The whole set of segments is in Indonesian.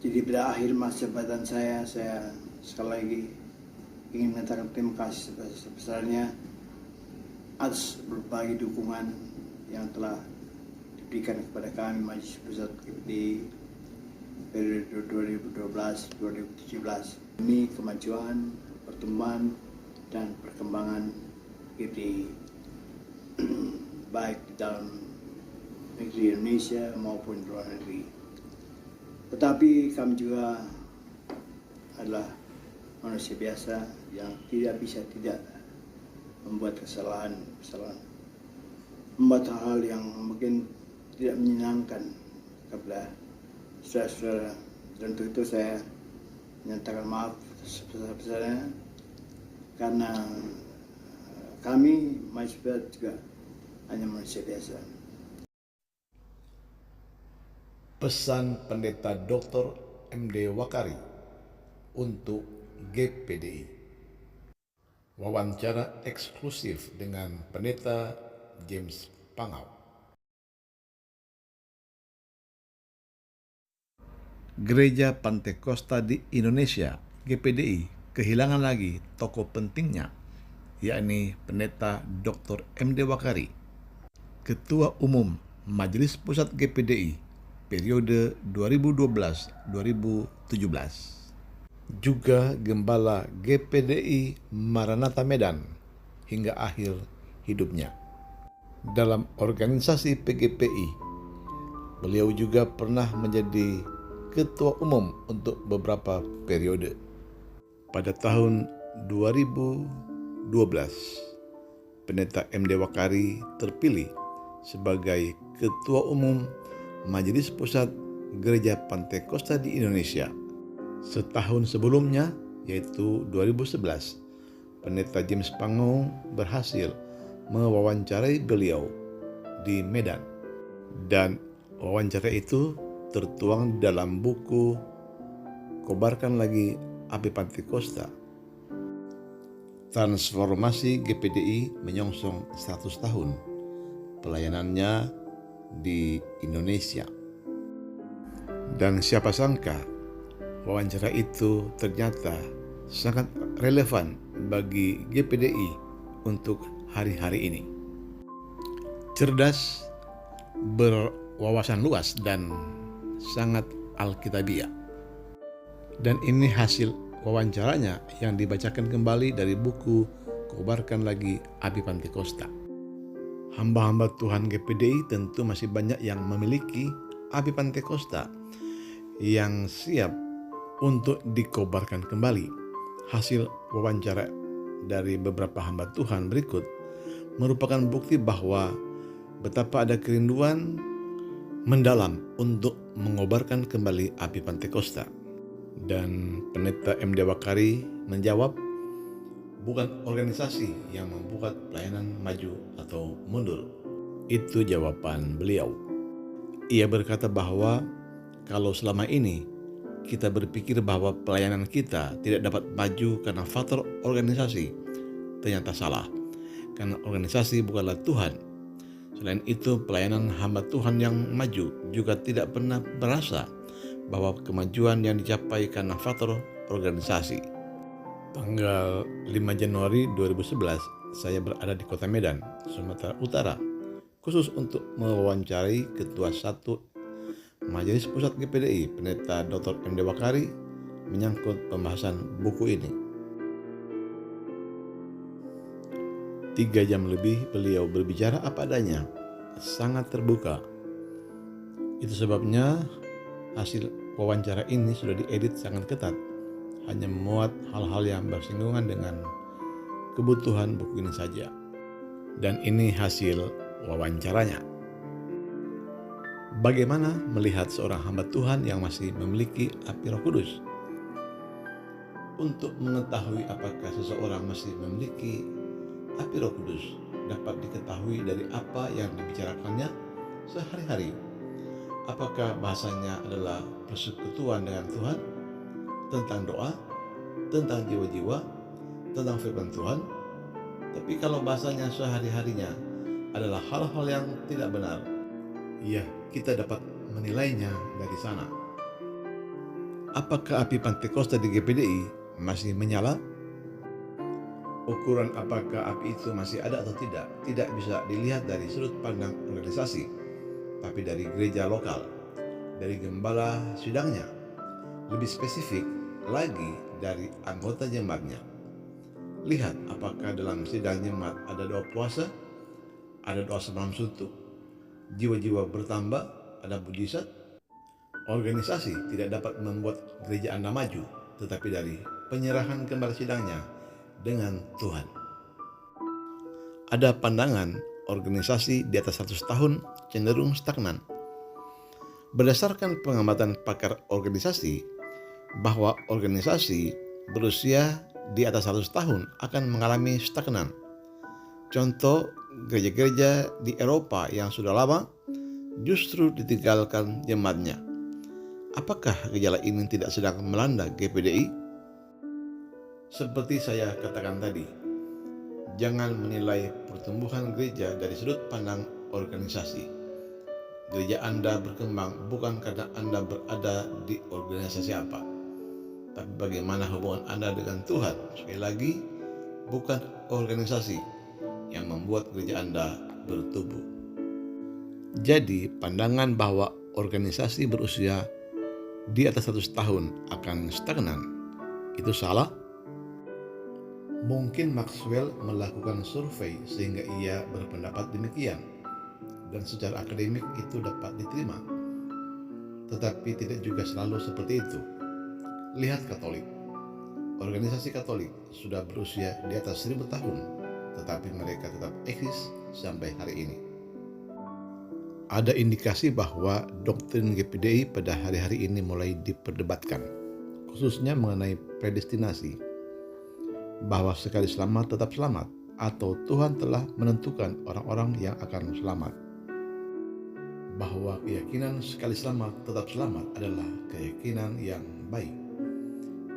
Jadi pada akhir masa jabatan saya sekali lagi ingin mengatakan terima kasih sebesar-besarnya atas berbagai dukungan yang telah diberikan kepada kami Majelis Pusat GPDI periode 2012-2017 demi kemajuan, pertumbuhan, dan perkembangan GPDI baik di dalam negeri Indonesia maupun di luar negeri. Tetapi kami juga adalah manusia biasa yang tidak bisa tidak membuat kesalahan, membuat hal-hal yang mungkin tidak menyenangkan kepada saudara-saudara. Dan untuk itu saya menyatakan maaf sebesar-besarnya karena kami manusia juga hanya manusia biasa. Pesan Pendeta Dr. M.D. Wakari untuk GPDI. Wawancara eksklusif dengan Pendeta James Pangau. Gereja Pantekosta di Indonesia, GPDI, kehilangan lagi tokoh pentingnya, yakni Pendeta Dr. M.D. Wakari, Ketua Umum Majelis Pusat GPDI periode 2012-2017. Juga Gembala GPDI Maranatha Medan hingga akhir hidupnya. Dalam organisasi PGPI, beliau juga pernah menjadi Ketua Umum untuk beberapa periode. Pada tahun 2012, Pendeta M.D. Wakari terpilih sebagai Ketua Umum Majelis Pusat Gereja Pantekosta di Indonesia. Setahun sebelumnya, yaitu 2011, Pendeta James Pangau berhasil mewawancarai beliau di Medan. Dan wawancara itu tertuang dalam buku Kobarkan Lagi Api Pantekosta. Transformasi GPDI menyongsong 100 tahun pelayanannya di Indonesia. Dan siapa sangka wawancara itu ternyata sangat relevan bagi GPDI untuk hari-hari ini. Cerdas, berwawasan luas, dan sangat alkitabiah. Dan ini hasil wawancaranya yang dibacakan kembali dari buku Kobarkan Lagi Api Pantekosta. Hamba-hamba Tuhan GPDI tentu masih banyak yang memiliki api Pantekosta yang siap untuk dikobarkan kembali. Hasil wawancara dari beberapa hamba Tuhan berikut merupakan bukti bahwa betapa ada kerinduan mendalam untuk mengobarkan kembali api Pantekosta. Dan Pendeta M.D. Wakari menjawab, bukan organisasi yang membuat pelayanan maju atau mundur. Itu jawaban beliau. Ia berkata bahwa kalau selama ini kita berpikir bahwa pelayanan kita tidak dapat maju karena faktor organisasi, ternyata salah. Karena organisasi bukanlah Tuhan. Selain itu, pelayanan hamba Tuhan yang maju juga tidak pernah merasa bahwa kemajuan yang dicapai karena faktor organisasi. Tanggal 5 Januari 2011, saya berada di Kota Medan, Sumatera Utara, khusus untuk mewawancarai Ketua 1 Majelis Pusat GPDI, Pendeta Dr. M.D. Wakari, menyangkut pembahasan buku ini. 3 jam lebih beliau berbicara apa adanya, sangat terbuka. Itu sebabnya hasil wawancara ini sudah diedit sangat ketat, hanya memuat hal-hal yang bersinggungan dengan kebutuhan buku ini saja. Dan ini hasil wawancaranya. Bagaimana melihat seorang hamba Tuhan yang masih memiliki api Roh Kudus? Untuk mengetahui apakah seseorang masih memiliki api Roh Kudus dapat diketahui dari apa yang dibicarakannya sehari-hari. Apakah bahasanya adalah persekutuan dengan Tuhan, tentang doa, tentang jiwa-jiwa, tentang firman Tuhan. Tapi kalau bahasanya sehari-harinya adalah hal-hal yang tidak benar, ya kita dapat menilainya dari sana. Apakah api Pantekosta di GPDI masih menyala? Ukuran apakah api itu masih ada atau tidak bisa dilihat dari sudut pandang organisasi, tapi dari gereja lokal, dari gembala sidangnya, lebih spesifik lagi dari anggota jemaatnya. Lihat apakah dalam sidang jemaat ada doa puasa, ada doa semalam suntuk, jiwa-jiwa bertambah, ada mujizat. Organisasi tidak dapat membuat gereja Anda maju, tetapi dari penyerahan gembala sidangnya dengan Tuhan. Ada pandangan organisasi di atas 100 tahun cenderung stagnan. Berdasarkan pengamatan pakar organisasi, bahwa organisasi berusia di atas 100 tahun akan mengalami stagnan. Contoh, gereja-gereja di Eropa yang sudah lama justru ditinggalkan jemaatnya. Apakah gejala ini tidak sedang melanda GPDI? Seperti saya katakan tadi, jangan menilai pertumbuhan gereja dari sudut pandang organisasi. Gereja Anda berkembang bukan karena Anda berada di organisasi apa, tapi bagaimana hubungan Anda dengan Tuhan. Sekali lagi, bukan organisasi yang membuat gereja Anda bertumbuh. Jadi, pandangan bahwa organisasi berusia di atas 100 tahun akan stagnan, itu salah. Mungkin Maxwell melakukan survei sehingga ia berpendapat demikian, dan secara akademik itu dapat diterima. Tetapi tidak juga selalu seperti itu. Lihat Katolik. Organisasi Katolik sudah berusia di atas 1000 tahun, tetapi mereka tetap eksis sampai hari ini. Ada indikasi bahwa doktrin GPDI pada hari-hari ini mulai diperdebatkan, khususnya mengenai predestinasi, bahwa sekali selamat tetap selamat, atau Tuhan telah menentukan orang-orang yang akan selamat. Bahwa keyakinan sekali selamat tetap selamat adalah keyakinan yang baik.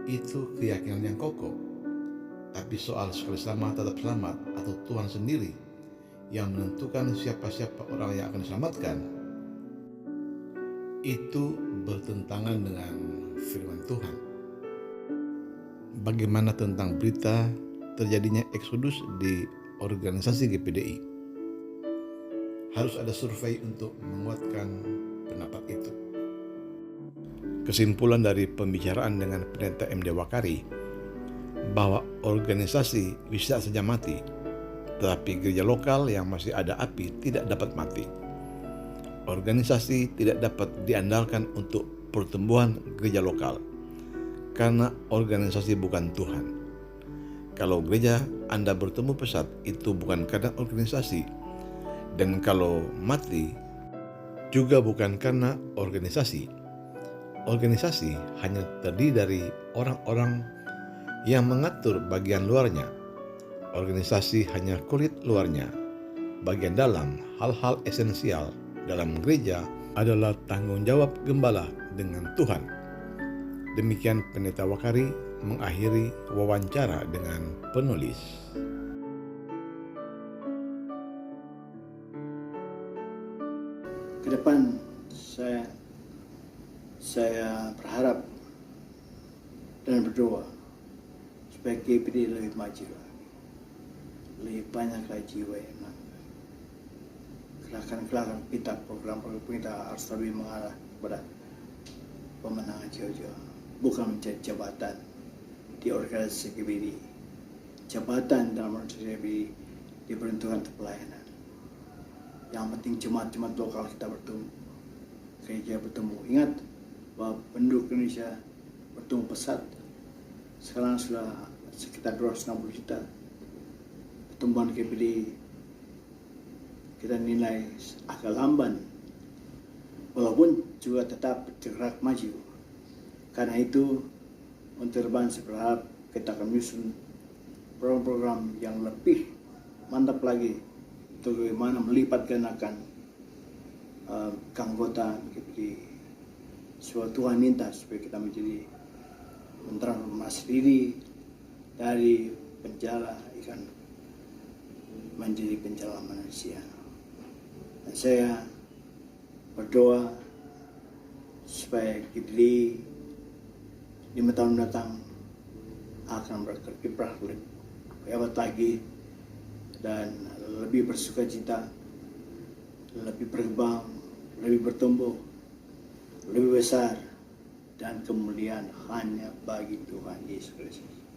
Itu keyakinan yang kokoh. Tapi soal sekali selamat tetap selamat atau Tuhan sendiri yang menentukan siapa-siapa orang yang akan diselamatkan, itu bertentangan dengan firman Tuhan. Bagaimana tentang berita terjadinya eksodus di organisasi GPDI? Harus ada survei untuk menguatkan pendapat itu. Kesimpulan dari pembicaraan dengan Pendeta MD Wakari bahwa organisasi bisa saja mati, tetapi gereja lokal yang masih ada api tidak dapat mati. Organisasi tidak dapat diandalkan untuk pertumbuhan gereja lokal, karena organisasi bukan Tuhan. Kalau gereja Anda bertumbuh pesat, itu bukan karena organisasi. Dan kalau mati, juga bukan karena organisasi. Organisasi hanya terdiri dari orang-orang yang mengatur bagian luarnya. Organisasi hanya kulit luarnya. Bagian dalam, hal-hal esensial dalam gereja adalah tanggung jawab gembala dengan Tuhan. Demikian Pendeta Wakari mengakhiri wawancara dengan penulis. Ke depan saya berharap dan berdoa supaya GPD lebih maju lagi, lebih banyak lagi jiwa yang menangkap. Gerakan-gerakan kita, program-program kita harus lebih mengarah kepada pemenangan jiwa-jiwa, bukan menjadi jabatan di organisasi GPD. Jabatan dalam organisasi GPD diperuntukkan untuk pelayanan. Yang penting jemaat-jemaat lokal kita bertumbuh, gereja bertumbuh. Ingat bahwa penduduk Indonesia bertumbuh pesat. Sekarang sudah sekitar 260 juta. Pertumbuhan GPD kita nilai agak lamban, walaupun juga tetap bergerak maju. Karena itu, untuk bangsa berharap kita akan menyusun program-program yang lebih mantap lagi untuk bagaimana melipat gandakan keanggotaan GPD. Tuhan minta supaya kita menjadi mentransformasi diri dari penjala ikan menjadi penjala manusia. Dan saya berdoa supaya GPD 5 tahun mendatang akan berkiprah lebih hebat lagi dan lebih bersuka cita, lebih berkembang, lebih bertumbuh, lebih besar, dan kemuliaan hanya bagi Tuhan Yesus Kristus.